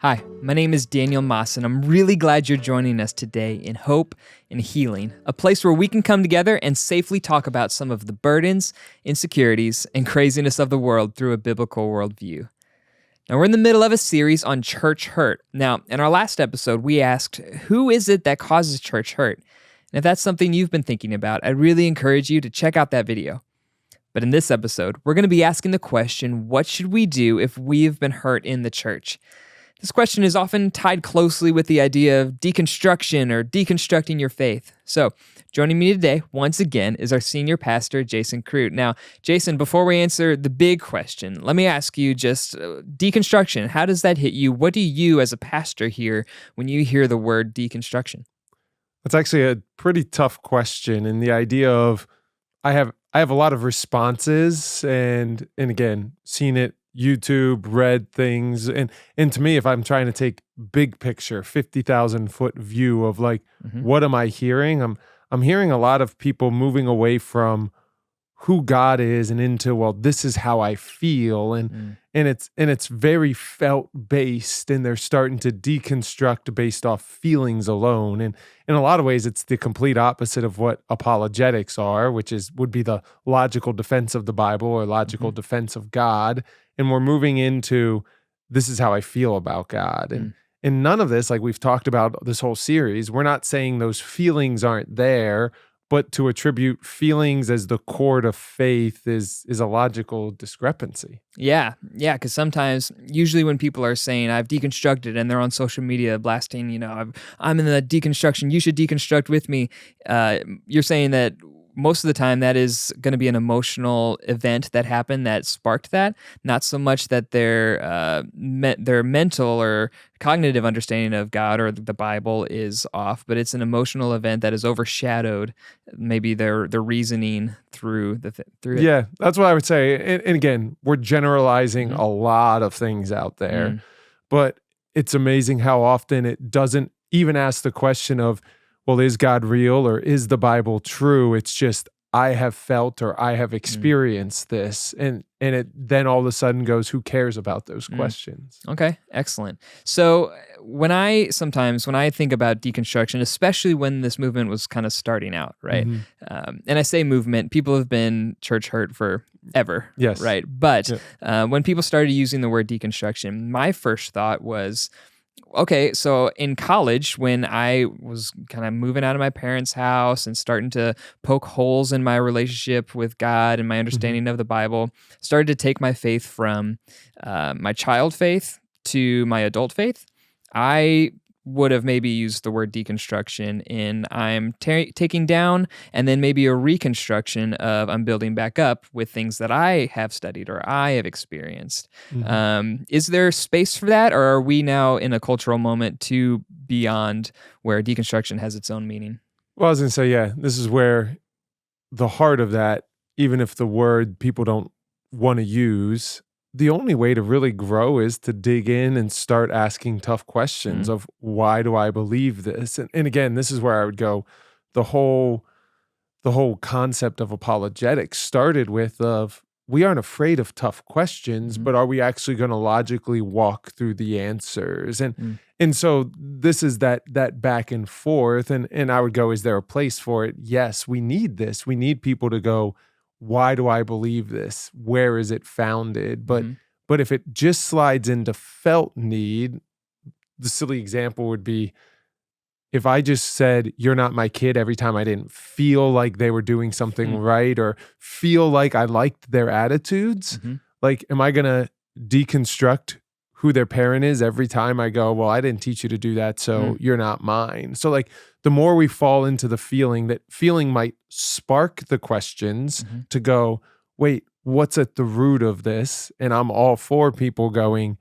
Hi, my name is Daniel Moss, and I'm really glad you're joining us today in Hope and Healing, a place where we can come together and safely talk about some of the burdens, insecurities, and craziness of the world through a biblical worldview. Now, we're in the middle of a series on church hurt. Now, in our last episode, we asked, who is it that causes church hurt? And if that's something you've been thinking about, I'd really encourage you to check out that video. But in this episode, we're going to be asking the question, what should we do if we've been hurt in the church? This question is often tied closely with the idea of deconstruction or deconstructing your faith. So, joining me today, once again, is our senior pastor, Jason Crute. Now, Jason, before we answer the big question, let me ask you just deconstruction. How does that hit you? What do you, as a pastor, hear when you hear the word deconstruction? That's actually a pretty tough question, and the idea of I have a lot of responses, and again, seen it. YouTube, read things, and to me, if I'm trying to take big picture, 50,000 foot view of like, what am I hearing? I'm hearing a lot of people moving away from who God is and into, well, this is how I feel, and it's very felt based, and they're starting to deconstruct based off feelings alone, and in a lot of ways, it's the complete opposite of what apologetics are, which would be the logical defense of the Bible or logical defense of God. And we're moving into, this is how I feel about God. And none of this, like we've talked about this whole series, we're not saying those feelings aren't there, but to attribute feelings as the core to faith is a logical discrepancy. Yeah, because sometimes, usually when people are saying, I've deconstructed, and they're on social media blasting, I'm in the deconstruction, you should deconstruct with me, you're saying that most of the time that is going to be an emotional event that happened that sparked that, not so much that their mental or cognitive understanding of God or the Bible is off, but it's an emotional event that has overshadowed maybe their reasoning through it. Yeah, that's what I would say. And again, we're generalizing a lot of things out there, but it's amazing how often it doesn't even ask the question of, well, is God real or is the Bible true? It's just, I have felt or I have experienced this. And it then all of a sudden goes, who cares about those questions? Okay, excellent. So when I think about deconstruction, especially when this movement was kind of starting out, right? And I say movement, people have been church hurt forever, yes, right? But when people started using the word deconstruction, my first thought was, okay, so in college, when I was kind of moving out of my parents' house and starting to poke holes in my relationship with God and my understanding of the Bible, started to take my faith from my child faith to my adult faith, I would have maybe used the word deconstruction in I'm taking down, and then maybe a reconstruction of I'm building back up with things that I have studied or I have experienced. Is there space for that, or are we now in a cultural moment too beyond where deconstruction has its own meaning? Well, I was going to say, yeah, this is where the heart of that, even if the word people don't want to use, the only way to really grow is to dig in and start asking tough questions of why do I believe this? And again, this is where I would go, the whole concept of apologetics started with we aren't afraid of tough questions, but are we actually going to logically walk through the answers? And so this is that back and forth, and I would go, is there a place for it? Yes, we need this. We need people to go, why do I believe this? Where is it founded? But if it just slides into felt need, the silly example would be if I just said, you're not my kid every time I didn't feel like they were doing something right or feel like I liked their attitudes, like, am I going to deconstruct who their parent is every time I go, well, I didn't teach you to do that, so you're not mine. So like the more we fall into the feeling, that feeling might spark the questions to go, wait, what's at the root of this? And I'm all for people going,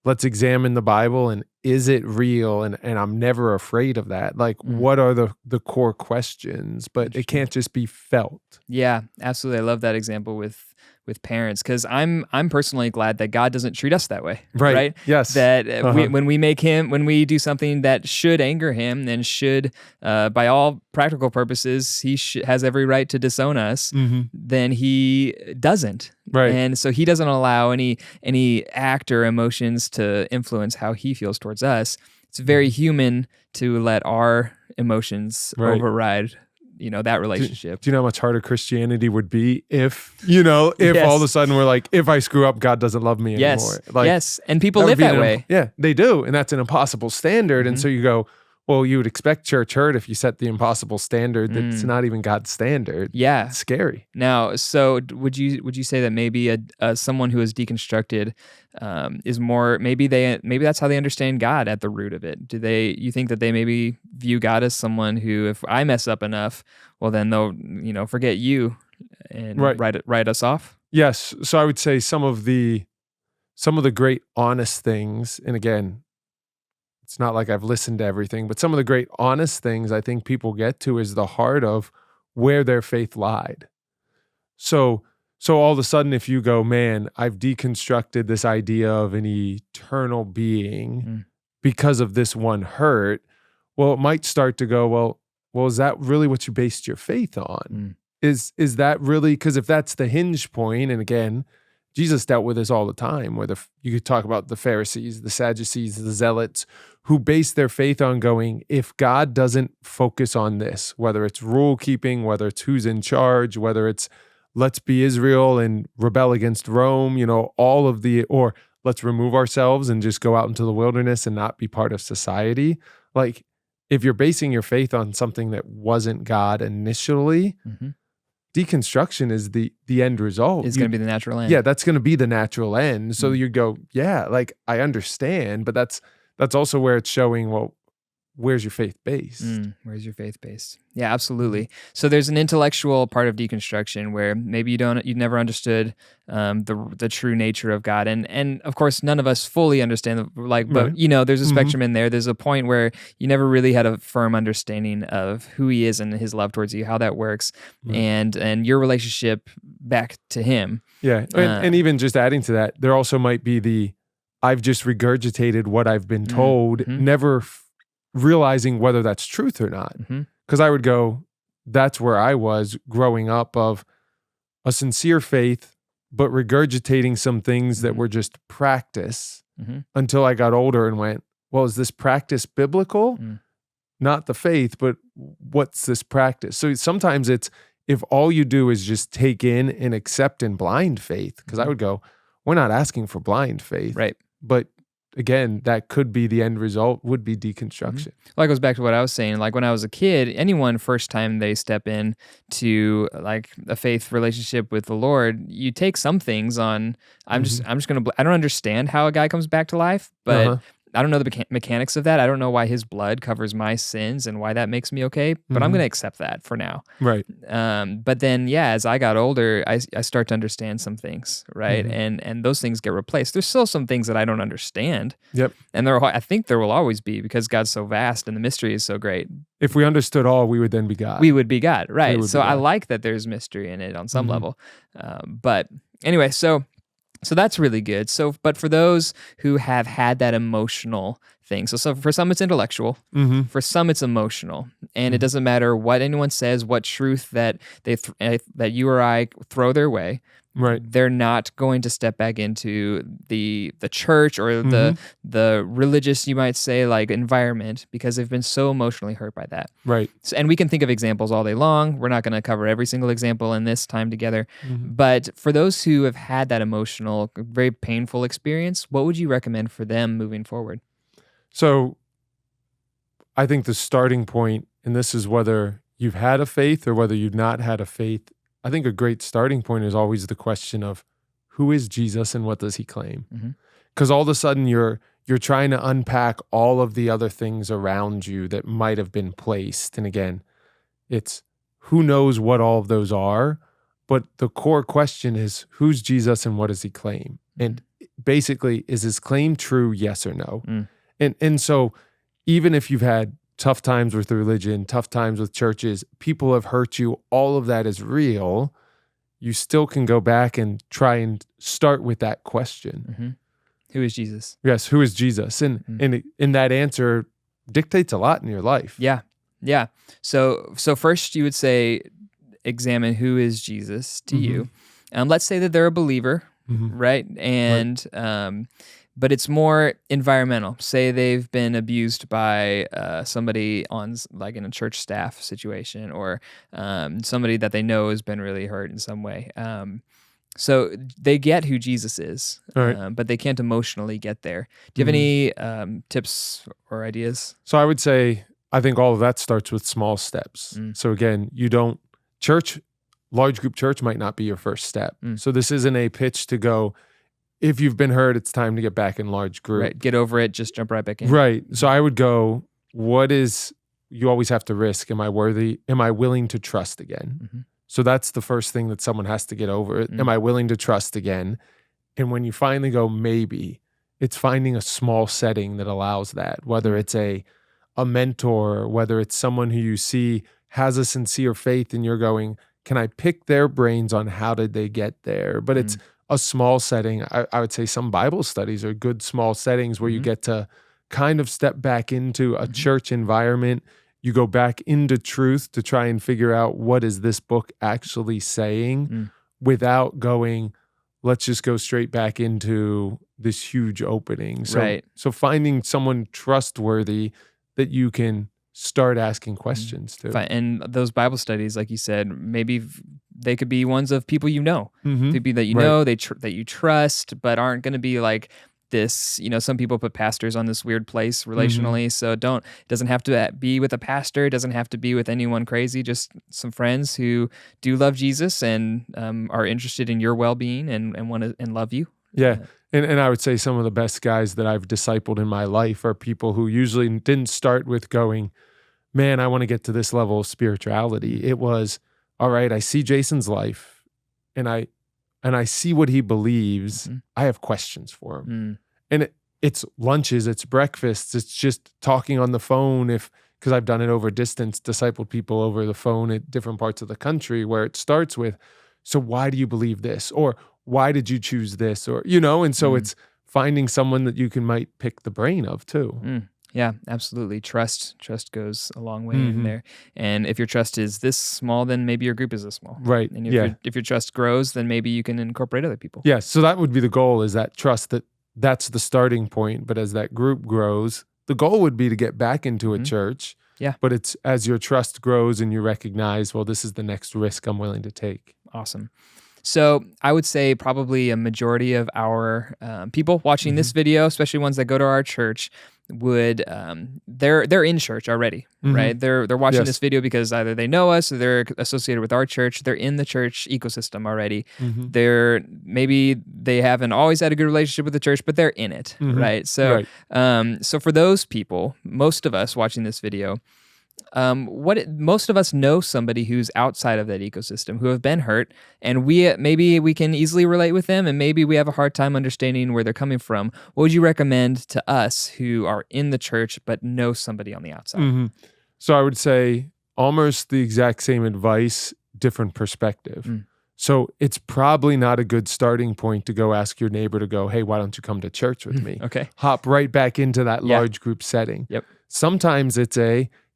let's examine the Bible, and is it real? And I'm never afraid of that. Like, what are the core questions? But it can't just be felt. Yeah, absolutely. I love that example with with parents, because I'm personally glad that God doesn't treat us that way. Right. Yes. That when we do something that should anger him and should, by all practical purposes, he has every right to disown us, then he doesn't. Right. And so he doesn't allow any act or emotions to influence how he feels towards us. It's very human to let our emotions override that relationship. Do you know how much harder Christianity would be if all of a sudden we're like, if I screw up, God doesn't love me anymore? Yes. And people live that way. Yeah, they do. And that's an impossible standard. And so you go, well, you would expect church hurt if you set the impossible standard that's not even God's standard. Yeah. It's scary. Now, so would you say that maybe someone who is deconstructed is more, maybe that's how they understand God at the root of it? You think that they maybe view God as someone who, if I mess up enough, well then they'll forget you and write us off? Yes. So I would say some of the great honest things, and again, it's not like I've listened to everything, but some of the great honest things I think people get to is the heart of where their faith lied. So all of a sudden, if you go, man, I've deconstructed this idea of an eternal being because of this one hurt, well, it might start to go, well, is that really what you based your faith on? Is that really, because if that's the hinge point, and again, Jesus dealt with this all the time, where you could talk about the Pharisees, the Sadducees, the Zealots, who based their faith on going, if God doesn't focus on this, whether it's rule keeping, whether it's who's in charge, whether it's let's be Israel and rebel against Rome, or let's remove ourselves and just go out into the wilderness and not be part of society. Like, if you're basing your faith on something that wasn't God initially, deconstruction is the end result. It's going to be the natural end. Yeah, that's going to be the natural end. So you go, yeah, like I understand, but that's also where it's showing, well, where's your faith based? Where's your faith based? Yeah, absolutely. So there's an intellectual part of deconstruction where maybe you never understood the true nature of God, and of course none of us fully understand. But there's a spectrum in there. There's a point where you never really had a firm understanding of who He is and His love towards you, how that works, and your relationship back to Him. Yeah, and even just adding to that, there also might be I've just regurgitated what I've been told, never realizing whether that's truth or not. Because I would go, that's where I was growing up, of a sincere faith, but regurgitating some things that were just practice until I got older and went, well, is this practice biblical? Not the faith, but what's this practice? So sometimes it's, if all you do is just take in and accept in blind faith, because I would go, we're not asking for blind faith. Right. But again, that could be the end result, would be deconstruction. Well, it goes back to what I was saying. Like when I was a kid, anyone first time they step in to like a faith relationship with the Lord, you take some things on. I'm just gonna. I don't understand how a guy comes back to life, but I don't know the mechanics of that. I don't know why His blood covers my sins and why that makes me okay. But I'm gonna accept that for now. Right. But then, as I got older, I start to understand some things, right? And those things get replaced. There's still some things that I don't understand. Yep. And I think there will always be, because God's so vast and the mystery is so great. If we understood all, we would then be God. We would be God, right? So I like that there's mystery in it on some level. But anyway, so that's really good. So, but for those who have had that emotional thing, so for some it's intellectual, for some it's emotional, and it doesn't matter what anyone says, what truth that that you or I throw their way. Right. They're not going to step back into the church or the religious, you might say, like environment, because they've been so emotionally hurt by that. Right. So, and we can think of examples all day long. We're not going to cover every single example in this time together. But for those who have had that emotional, very painful experience, what would you recommend for them moving forward? So I think the starting point, and this is whether you've had a faith or whether you've not had a faith, I think a great starting point is always the question of, who is Jesus and what does He claim? Because all of a sudden you're trying to unpack all of the other things around you that might have been placed. And again, it's who knows what all of those are, but the core question is, who's Jesus and what does He claim? And basically, is His claim true, yes or no? And so even if you've had tough times with religion, tough times with churches, people have hurt you, all of that is real. you still can go back and try and start with that question. Who is Jesus? Yes, who is Jesus? And in that answer dictates a lot in your life. Yeah. So first you would say, examine who is Jesus to you. Let's say that they're a believer, right? And but it's more environmental. Say they've been abused by somebody on like in a church staff situation, or somebody that they know has been really hurt in some way. So they get who Jesus is, but they can't emotionally get there. Do you have any tips or ideas? So I would say, I think all of that starts with small steps. So again, large group church might not be your first step. So this isn't a pitch to go, if you've been hurt, it's time to get back in large group. Right. Get over it. Just jump right back in. Right. So I would go, you always have to risk. Am I worthy? Am I willing to trust again? So that's the first thing that someone has to get over. Am I willing to trust again? And when you finally go, maybe, it's finding a small setting that allows that, whether it's a mentor, whether it's someone who you see has a sincere faith and you're going, can I pick their brains on how did they get there? But it's a small setting. I would say some Bible studies are good small settings where you get to kind of step back into a church environment. You go back into truth to try and figure out what is this book actually saying without going, let's just go straight back into this huge opening. So finding someone trustworthy that you can start asking questions to. And those Bible studies, like you said, maybe they could be ones of people you know. Could be that you know, that you trust, but aren't going to be like this. Some people put pastors on this weird place relationally. So it doesn't have to be with a pastor. It doesn't have to be with anyone crazy. Just some friends who do love Jesus and are interested in your well-being and want to and love you. Yeah. And I would say some of the best guys that I've discipled in my life are people who usually didn't start with going, man, I want to get to this level of spirituality. It was, all right, I see Jason's life and I see what he believes. I have questions for him. And it's lunches, it's breakfasts, it's just talking on the phone because I've done it over distance, discipled people over the phone at different parts of the country where it starts with, so why do you believe this? Or why did you choose this? Or, and so it's finding someone that you might pick the brain of too. Yeah, absolutely. Trust goes a long way in there. And if your trust is this small, then maybe your group is this small. Right. And if your trust grows, then maybe you can incorporate other people. Yeah. So that would be the goal, is that trust, that's the starting point. But as that group grows, the goal would be to get back into a church. Yeah. But it's as your trust grows and you recognize, well, this is the next risk I'm willing to take. Awesome. So I would say probably a majority of our people watching this video, especially ones that go to our church, would they're in church already, right? They're watching this video because either they know us or they're associated with our church. They're in the church ecosystem already. Maybe they haven't always had a good relationship with the church, but they're in it, right? So so for those people, most of us watching this video, most of us know somebody who's outside of that ecosystem, who have been hurt, and maybe we can easily relate with them, and maybe we have a hard time understanding where they're coming from. What would you recommend to us who are in the church but know somebody on the outside? So I would say almost the exact same advice, different perspective. So it's probably not a good starting point to go ask your neighbor to go, hey, why don't you come to church with me? Okay. Hop right back into that large group setting. Yep. Sometimes it's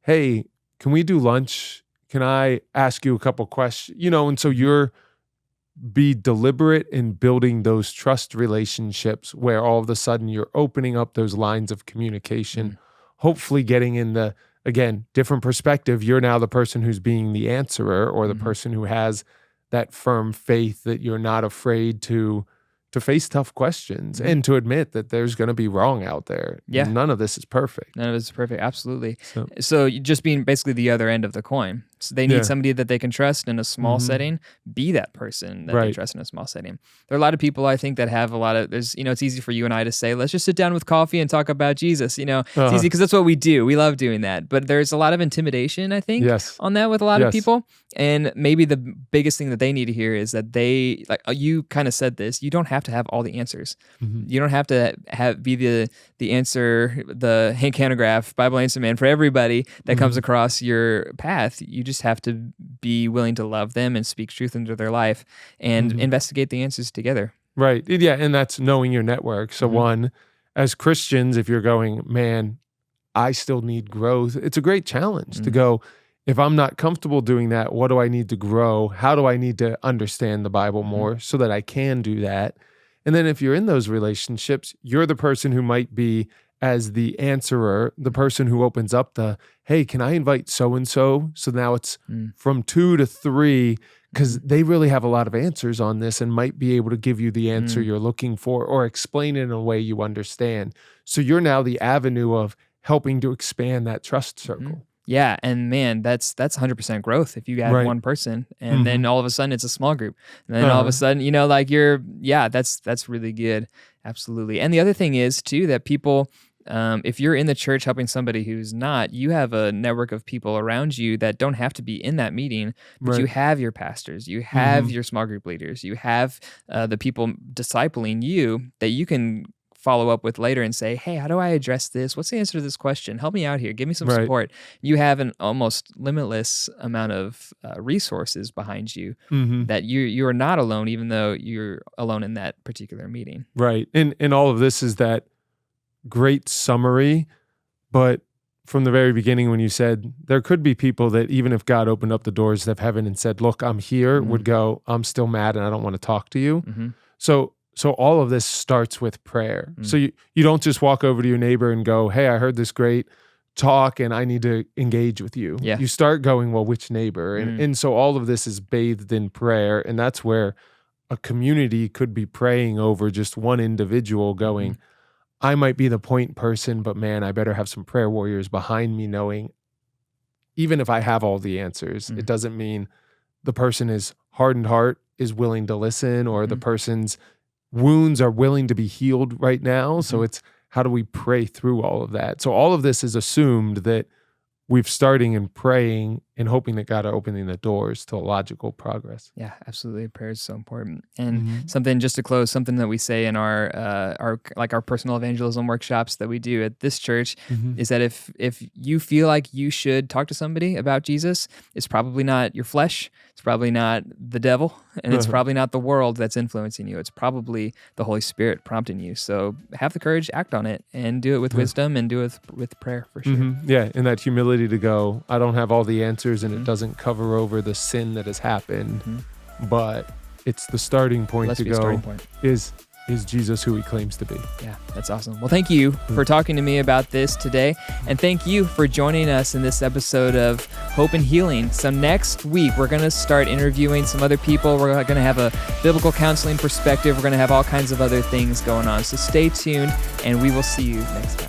hey, can we do lunch? Can I ask you a couple questions? And so be deliberate in building those trust relationships where all of a sudden you're opening up those lines of communication, hopefully getting in again, different perspective. You're now the person who's being the answerer, or the person who has that firm faith that you're not afraid to face tough questions and to admit that there's going to be wrong out there. Yeah. None of this is perfect. None of this is perfect. Absolutely. So you just being basically the other end of the coin. So they need somebody that they can trust in a small setting. Be that person that they trust in a small setting. There are a lot of people, I think, that have a lot of, it's easy for you and I to say, let's just sit down with coffee and talk about Jesus. It's easy because that's what we do. We love doing that. But there's a lot of intimidation, I think, on that with a lot of people. And maybe the biggest thing that they need to hear is that you kind of said this, you don't have have to have all the answers. Mhm. You don't have to be the answer, the Hank Hanegraaff Bible answer man for everybody that comes across your path. You just have to be willing to love them and speak truth into their life and investigate the answers together. Right. Yeah, and that's knowing your network. So one, as Christians, if you're going, man, I still need growth, it's a great challenge to go, if I'm not comfortable doing that, what do I need to grow? How do I need to understand the Bible more so that I can do that? And then if you're in those relationships, you're the person who might be, as the answerer, the person who opens up the, hey, can I invite so-and-so? So now it's from 2 to 3, because they really have a lot of answers on this and might be able to give you the answer you're looking for or explain it in a way you understand. So you're now the avenue of helping to expand that trust circle. Yeah, and man, that's 100% growth if you add one person, and then all of a sudden it's a small group, and then all of a sudden, like that's really good, absolutely. And the other thing is too that people, if you're in the church helping somebody who's not, you have a network of people around you that don't have to be in that meeting, but you have your pastors, you have your small group leaders, you have the people discipling you that you can follow up with later and say, hey, how do I address this? What's the answer to this question? Help me out here. Give me some support. You have an almost limitless amount of resources behind you that you are not alone, even though you're alone in that particular meeting. Right. And all of this is that great summary, but from the very beginning when you said there could be people that even if God opened up the doors of heaven and said, look, I'm here, would go, I'm still mad and I don't want to talk to you. So all of this starts with prayer. So you don't just walk over to your neighbor and go, hey, I heard this great talk and I need to engage with you. Yeah. You start going, well, which neighbor? And so all of this is bathed in prayer. And that's where a community could be praying over just one individual going, I might be the point person, but man, I better have some prayer warriors behind me knowing even if I have all the answers, it doesn't mean the person is hardened heart is willing to listen or the person's wounds are willing to be healed right now. So it's how do we pray through all of that? So all of this is assumed that we've starting and praying and hoping that God are opening the doors to a logical progress. Yeah, absolutely. Prayer is so important. And something just to close, something that we say in our personal evangelism workshops that we do at this church is that if you feel like you should talk to somebody about Jesus, it's probably not your flesh, it's probably not the devil, and it's probably not the world that's influencing you. It's probably the Holy Spirit prompting you. So have the courage, act on it, and do it with wisdom and do it with prayer for sure. Yeah, and that humility to go, I don't have all the answers and it doesn't cover over the sin that has happened, but it's the starting point to go, is Jesus who he claims to be? Yeah, that's awesome. Well, thank you for talking to me about this today, and thank you for joining us in this episode of Hope and Healing. So next week, we're going to start interviewing some other people. We're going to have a biblical counseling perspective. We're going to have all kinds of other things going on. So stay tuned, and we will see you next time.